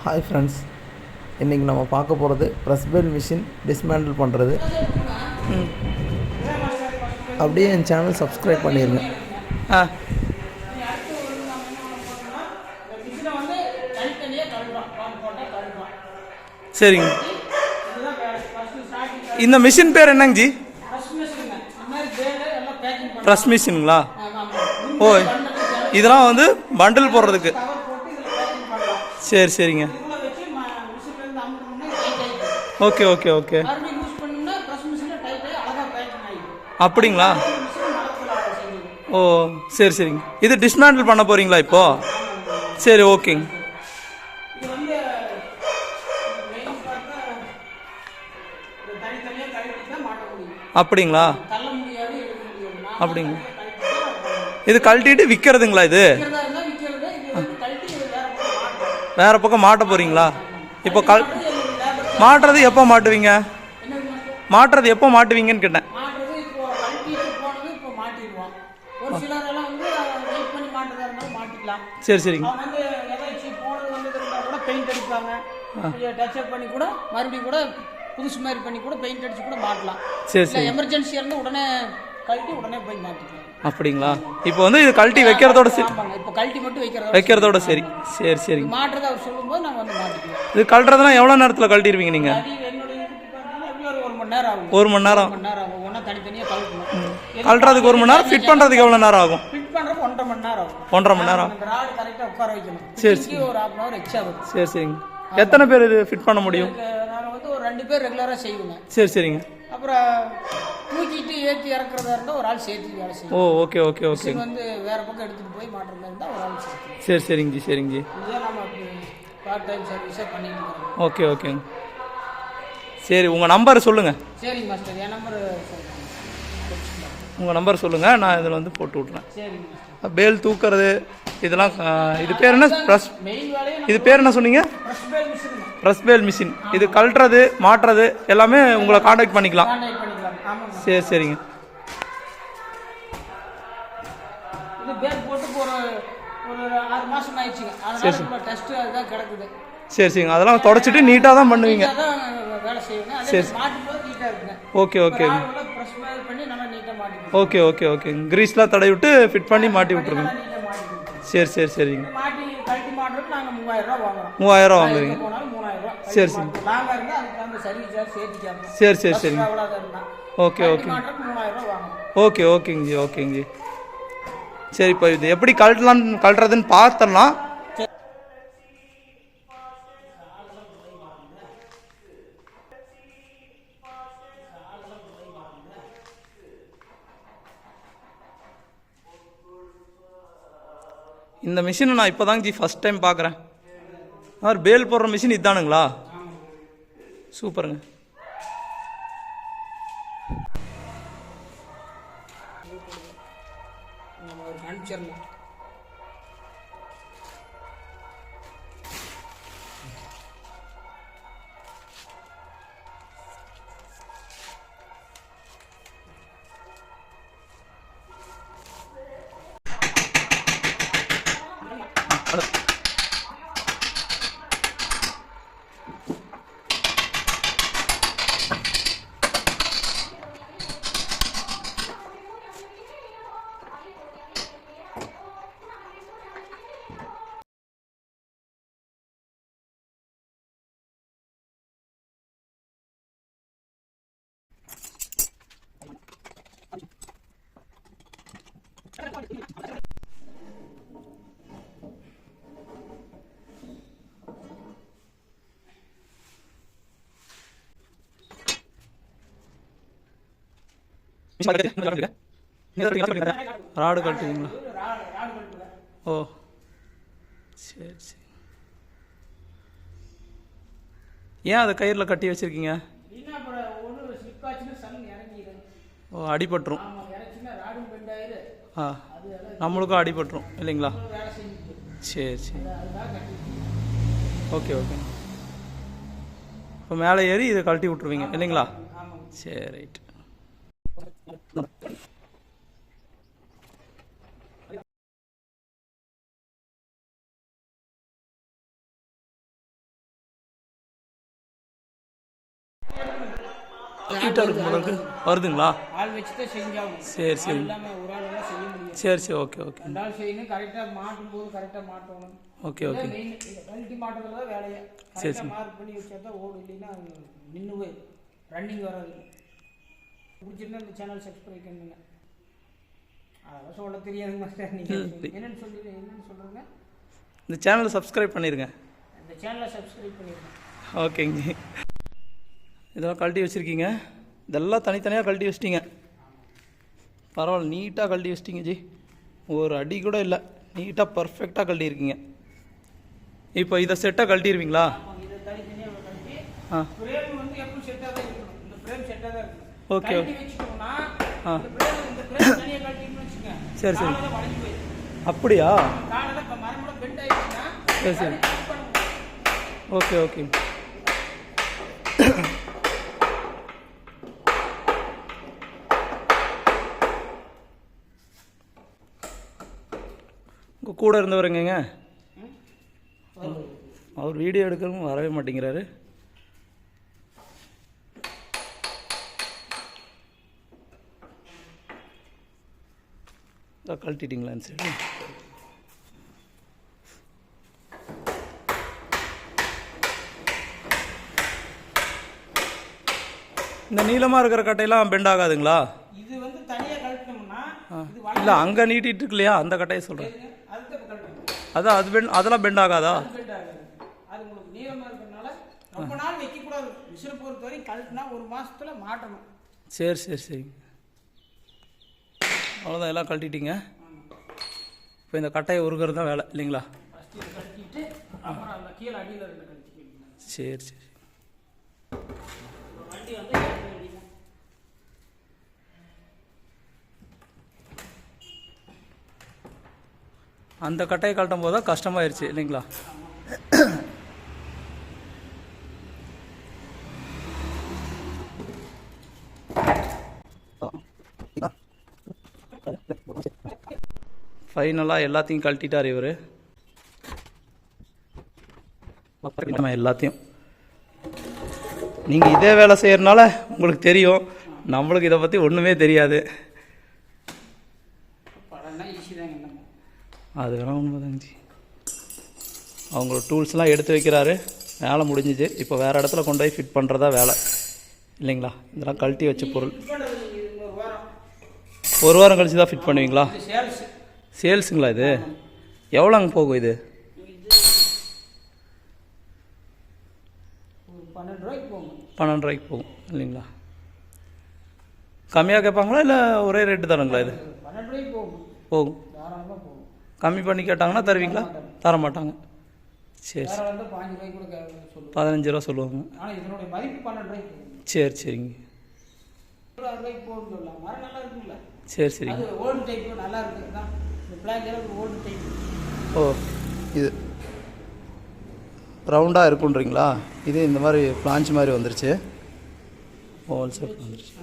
Hi friends, இன்றைக்கி நம்ம பார்க்க போகிறது ப்ரெஸ் பெல் மிஷின் டிஸ்மேண்டில் பண்ணுறது. அப்படியே என் சேனல் சப்ஸ்கிரைப் பண்ணிடுங்க. சரிங்க. இந்த மிஷின் பேர் என்னங்க ஜி? ப்ரெஸ் மிஷினுங்களா? ஓ, இதெல்லாம் வந்து பண்டில் போடுறதுக்கு. சரி சரிங்க. Okay okay okay. அப்படிங்களா? ஓ சரி சரிங்க. இது டிஸ்மேண்டில் பண்ண போகிறீங்களா இப்போ? சரி ஓகேங்க. அப்படிங்களா? அப்படிங்களா? இது கழட்டிட்டு விற்கிறதுங்களா? இது வேற பக்கம் மாட்ட போறீங்களா? இப்போ மாட்டுறது எப்போ மாட்டுவீங்க? மாட்டுறது எப்போ மாட்டுவீங்கன்னு கேட்டேன். சரி சரிங்க. புதுசு மாதிரி பண்ணி கூட பெயிண்ட் அடிச்சு கூட மாட்டலாம். சரி சரி. எமர்ஜென்சியா இருந்து உடனே கழட்டி உடனே போய் மாட்டிக்கலாம். அப்படிங்களா? இப்போ வந்து இது கழட்டி வைக்கிறதோட சரி. இப்போ கழட்டி மட்டும் வைக்கிறதோட சரி. சரி சரி. மாட்டுறத அவர் சொல்லும்போது நாங்கள் வந்து மாட்டிக்கலாம். இது கழட்டுறதுனா எவ்வளோ நேரத்தில் கழட்டிடுவீங்க நீங்கள்? ஒரு மணி நேரம் ஆகும். ஒரு மணி நேரம் ஒன்றா தனித்தனியாக கழட்டணும். கழட்டுறதுக்கு 1 மணி நேரம், ஃபிட் பண்ணுறதுக்கு எவ்வளோ நேரம் ஆகும்? ஃபிட் பண்ணுறதுக்கு 1.5 மணி நேரம் ஆகும். 1.5 மணி நேரம். ராடு கரெக்டாக உட்கார வைக்கணும். சரி சரி. ஒரு 1/2 hour எக்ஸ்ட்ரா வரும். சரி சரிங்க. எத்தனை பேர் இது ஃபிட் பண்ண முடியும்? நாங்கள் வந்து ஒரு 2 பேர் ரெகுலராக செய்வோங்க. சரி சரிங்க. அப்புறம் தூக்கிட்டு ஏற்றி இறக்குறதா இருந்தால் ஒரு ஆள் சேர்த்து வேலை செய்யும். ஓ ஓகே ஓகே ஓகே. வந்து வேற பக்கம் எடுத்துகிட்டு போய் மாட்டுற மாதிரி இருந்தால் ஒரு ஆள் சேர்த்து. சரி சரிங்க ஜி. சரிங்க ஜி. இதுதான் நம்ம பார்ட் டைம் சர்வீஸாக பண்ணிட்டு இருக்கோம். ஓகே ஓகேங்க. சரி, உங்கள் நம்பர் சொல்லுங்கள். சரிங்க மாஸ்டர், என் நம்பர் சொல்லுங்கள். உங்கள் நம்பர் சொல்லுங்கள், நான் இதில் வந்து போட்டு விட்றேன். சரிங்க மாஸ்டர். பேல் தூக்குறது இதெல்லாம் இது பேர் என்ன? மெயின் வேலையை இது பேர் என்ன சொன்னீங்க? ப்ரெஸ் பேல் மிஷின். இது கழட்டுறது மாட்டுறது எல்லாமே உங்களை காண்டாக்ட் பண்ணிக்கலாம். சரி சரிங்க. இது பேர் போட்டு ஒரு 6 மாதம் ஆயிடுச்சுங்க. அதனால டெஸ்ட் அதுதான் கிடக்குது. சரி சரிங்க. அதெல்லாம் தொடச்சிட்டு நீட்டாக தான் பண்ணுவீங்க. வேலை செய்யுங்க. சரி. மாட்டும் போது நீட்டாக இருக்குங்க. Okay okay. ப்ரெஸ் பண்ணி நல்லா நீட்டாக மாட்டிக்கலாம். Okay okay okay. கிரீஸ்லாம் தடவி விட்டு ஃபிட் பண்ணி மாட்டி விட்ருங்க. சரி சரி சரிங்க. மாட்டி கழட்டி மாட்டுறதுக்கு நாங்கள் 3000 ரூபா வாங்குறோம். 3000 ரூபா வாங்குறீங்க? போனாலும் 3000 ரூபா. சரி சரி. நாங்கள் இருந்தால் அதுக்கு தகுந்த சர்வீஸ் சார்ஜ் சேர்த்துக்காங்க. சரி சரி சரிங்க. அவ்வளோதான். Okay okay. மாட்டுறதுக்கு 3000 ரூபா வாங்குறோம். ஓகே ஓகேங்க ஜி. ஓகேங்க ஜி. சரி, இப்போ இது எப்படி கழட்டுறதுன்னு பார்த்துடலாம். இந்த மிஷினை நான் இப்போ தாங்க ஜி ஃபஸ்ட் டைம் பார்க்குறேன். பேல் போடுற மிஷின் இதானுங்களா? சூப்பருங்க. அனுப்பிச்சிடலாம். ராடு கட்டுவீங்களா? ஓ சரி சரி. ஏன் அதை கயிறில் கட்டி வச்சுருக்கீங்க? ஓ, அடிபட்டுரும். நம்மளுக்கும் அடிபட்டுரும் இல்லைங்களா? சரி சரி. Okay okay. இப்போ மேலே ஏறி இதை கழட்டி விட்ருவீங்க இல்லைங்களா? சரி ரைட். ஹீட்டாக இருக்கும் போல இருக்கு. வருதுங்களா? ஆள் வச்சு தான் செஞ்சாகணும். சரி சரி இல்லாமல் ஒரு ஆளெல்லாம் செய்ய முடியாது. சரி சரி ஓகே ஓகே ரெண்டு ஆள் செய்யணும். கரெக்டாக மாட்டும் போது கரெக்டாக மாட்டணும். ஓகே ஓகே மெயின் கழட்டி மாட்டுறதுல தான் வேலையை கரெக்டாக மார்க் பண்ணி வச்சா தான் ஓடு. இல்லைன்னா நின்று போய் ரன்னிங் வராது. பிடிச்சிருந்தா இந்த சேனல் சப்ஸ்கிரைப் பண்ணுங்க. அதெல்லாம் சொல்ல தெரியாதுங்க மாஸ்டர். நீங்கள் என்னென்னு சொல்கிறீங்க? இந்த சேனலை சப்ஸ்கிரைப் பண்ணிடுங்க. இந்த சேனலை சப்ஸ்கிரைப் பண்ணிடுங்க. ஓகேங்க. இதெல்லாம் கழட்டி வச்சுருக்கீங்க. இதெல்லாம் தனித்தனியாக கழட்டி வச்சிட்டிங்க. பரவாயில்ல, நீட்டாக கழட்டி வச்சிட்டிங்க ஜி. ஒரு அடி கூட இல்லை, நீட்டாக பர்ஃபெக்டாக கழட்டியிருக்கீங்க. இப்போ இதை செட்டாக கழட்டிடுவீங்களா? இதை தனித்தனியாக கழட்டி ஆ ஃப்ரேம் வந்து எப்பவும் செட்டாக தான் இருக்கணும். இந்த ஃப்ரேம் செட்டாக தான் இருக்கணும். ஓகே கழட்டி வச்சுட்டோம்னா இந்த ஃப்ரேம் தனியாக கழட்டின்னு வச்சுக்கோங்க. சரி சரி காலெல்லாம் வளைஞ்சு போயிடும். அப்படியா? காலெல்லாம் இப்போ மரமோட பெண்ட் ஆகிடுச்சுன்னா சரி சரி பண்ண முடியும். Okay okay. உங்கள் கூட இருந்தவருங்க அவர் வீடியோ எடுக்கிறவங்க வரவே மாட்டேங்கிறாரு. கழட்டிட்டிங்களான்னு சரி. இந்த நீளமாக இருக்கிற கட்டையெல்லாம் பெண்ட் ஆகாதுங்களா? இது வந்து தனியாக கழட்டினோம்னா இது இல்லை அங்கே நீட்டிட்டு இருக்கு இல்லையா, அந்த கட்டையை சொல்கிறேன். அதுதான் கழட்டணும். அதான் அது அதெல்லாம் பெண்ட் ஆகாதா? பெண்ட் ஆகாது. அது உங்களுக்கு நீளமாக இருக்கிறதுனால ரொம்ப நாள் வைக்கக்கூடாது. விசிறு பொறுத்த வரைக்கும் கழட்டினா ஒரு மாதத்துல மாட்டணும். சரி சரி சரி அவ்வளோதான், எல்லாம் கழட்டிட்டீங்க. இப்போ இந்த கட்டையை உருகிறது தான் வேலை இல்லைங்களா? ஃபஸ்ட்டு இதை கழட்டிட்டு அப்புறம் அந்த கீழே அடியில் ரெண்டு கழட்டிக்கலாம். சரி சரி. வண்டி வந்து அடிக்கும். அந்த கட்டையை கழட்டும் போது தான் கஷ்டமாயிருச்சு இல்லைங்களா? ஃபைனலாக எல்லாத்தையும் கழட்டிட்டார் இவர். எல்லாத்தையும் நீங்கள் இதே வேலை செய்கிறனால உங்களுக்கு தெரியும், நம்மளுக்கு இதை பற்றி ஒன்றுமே தெரியாது. படம்னா ஈஸி தாங்க. நம்ம அது வேணால் உண்மைதாங்கச்சி. அவங்களோட டூல்ஸ்லாம் எடுத்து வைக்கிறாரு, வேலை முடிஞ்சிச்சு. இப்போ வேறு இடத்துல கொண்டு போய் ஃபிட் பண்ணுறதா வேலை இல்லைங்களா? இதெல்லாம் கழட்டி வச்ச பொருள். ஒரு வாரம் கழிச்சு தான் ஃபிட் பண்ணுவீங்களா? சேல்ஸ் சேல்ஸுங்களா? இது எவ்வளோங்க போகும்? இது 12 ரூபாய்க்கு போகும். 12 ரூபாய்க்கு போகும் இல்லைங்களா? கம்மியாக கேட்பாங்களா இல்லை ஒரே ரேட்டு தானுங்களா? இது 12 ரூபாய்க்கு போகும். போகும். தாராளமாக போகும். கம்மி பண்ணி கேட்டாங்கன்னா தருவீங்களா? தர மாட்டாங்க. சரி சரி. வந்து 15 ரூபாய்க்கு கூட சொல்லுவோம். 15 ரூபா சொல்லுவாங்க. ஆனால் இதனுடைய மதிப்பு 12 ரூபாய்க்கு போகும். சரி சரிங்க. 6 ரூபாய்க்கு போகும்னு சொல்லலாம். மரம் நல்லா இருக்குல்ல? சரி சரிங்க. அது ஓல்டு டைப்பு நல்லா இருக்குது தான். இந்த பிளாக் கலர் ஓல்டு டைப். ஓ, இது ரவுண்டாக இருக்குன்றீங்களா? இது இந்த மாதிரி பிளான்ச் மாதிரி வந்துருச்சு. ஹோல் ஷேப் வந்துருச்சு.